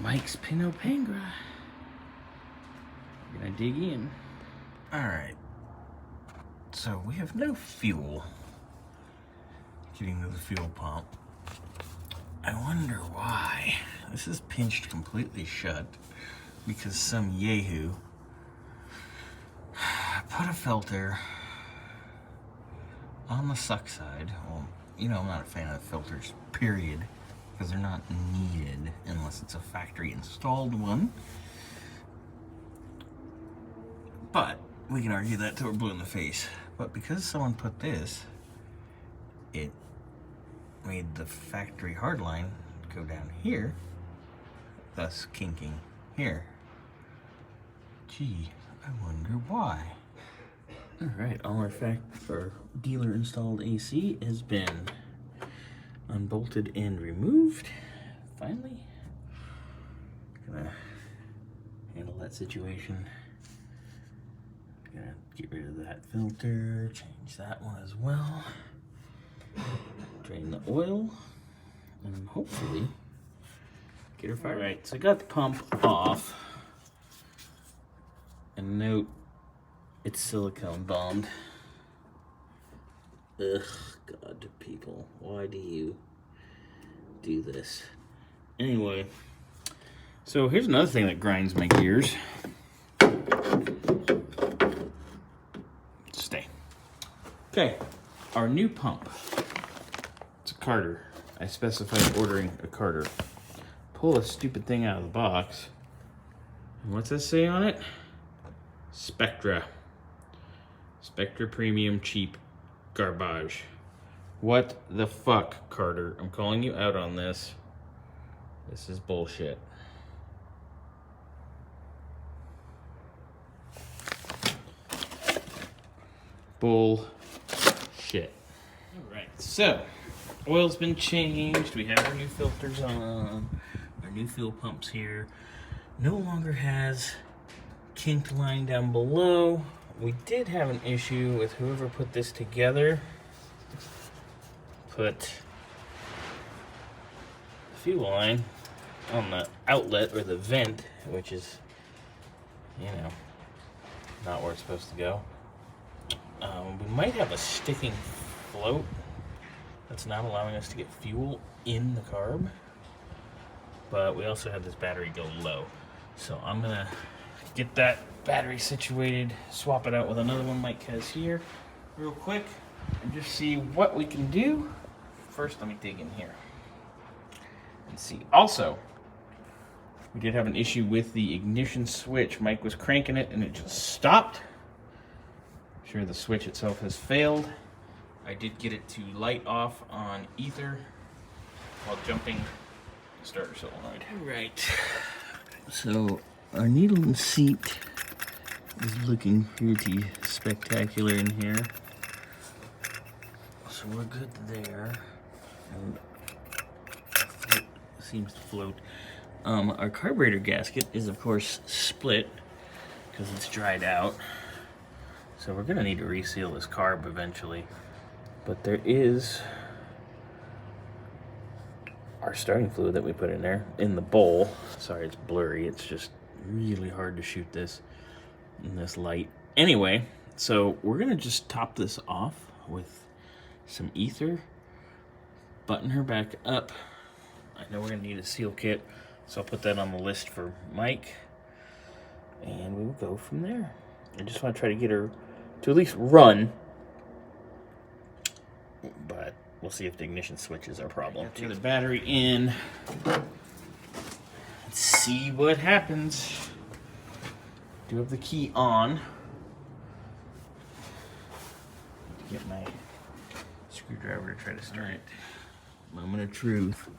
Mike's Pinto Pangra. We're gonna dig in. Alright. So we have no fuel getting to the fuel pump. I wonder why. This is pinched completely shut because some yahoo put a filter on the suck side. Well, you know, I'm not a fan of filters, period, because they're not needed unless it's a factory installed one. But we can argue that till we're blue in the face. But because someone put this, it made the factory hardline go down here, thus kinking here. Gee, I wonder why. Alright, all our dealer installed AC has been unbolted and removed. Finally. Gonna handle that situation. Gonna get rid of that filter, change that one as well. Drain the oil, and hopefully get her fired. Alright, so I got the pump off. And note, it's silicone bombed. Ugh, God, people, why do you do this? Anyway, so here's another thing that grinds my gears. Stay. Okay, our new pump. It's a Carter. I specified ordering a Carter. Pull this stupid thing out of the box. And what's that say on it? Spectra. Spectra Premium Cheap Garbage. What the fuck, Carter? I'm calling you out on this. This is bullshit. Bullshit. Alright, so oil's been changed. We have our new filters on. Our new fuel pumps here. No longer has kinked line down below. We did have an issue with whoever put this together. Put the fuel line on the outlet or the vent, which is, you know, not where it's supposed to go. We might have a sticking float that's not allowing us to get fuel in the carb, but we also have this battery go low. So I'm gonna get that battery situated, swap it out with another one Mike has here real quick, and just see what we can do. First, let me dig in here and see. Also, we did have an issue with the ignition switch. Mike was cranking it and it just stopped. I'm sure the switch itself has failed. I did get it to light off on ether while jumping the starter solenoid. Right. So our needle and seat is looking pretty spectacular in here. So we're good there. And it seems to float. Our carburetor gasket is of course split because it's dried out. So we're gonna need to reseal this carb eventually. But there is our starting fluid that we put in there in the bowl. Sorry, it's blurry. It's just really hard to shoot this in this light. Anyway, so we're gonna just top this off with some ether, button her back up. I know we're gonna need a seal kit, so I'll put that on the list for Mike, and we will go from there. I just want to try to get her to at least run, but we'll see if the ignition switch is our problem. Get the battery in. Let's see what happens. Do have the key on. Get my screwdriver to try to start it. Moment of truth.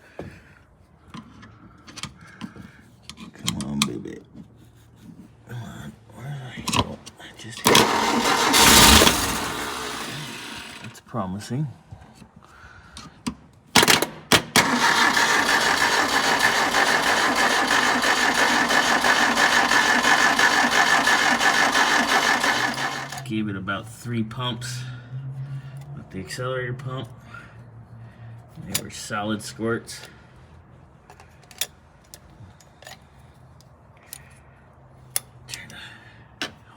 Come on, baby. Come on. Where are you? Oh, I just hit it. That's promising. Gave it about 3 pumps with the accelerator pump. They were solid squirts.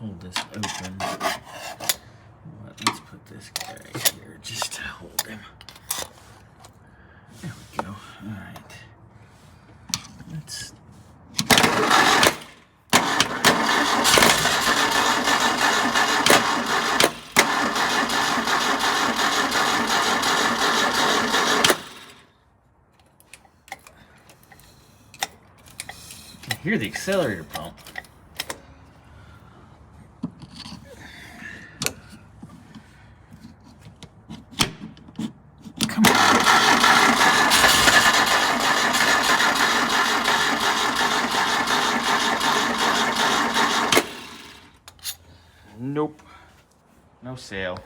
hold this open. Let's put this guy right here just to hold him. There we go. All right. Let's. I hear the accelerator pump. Come on. Nope. No sale.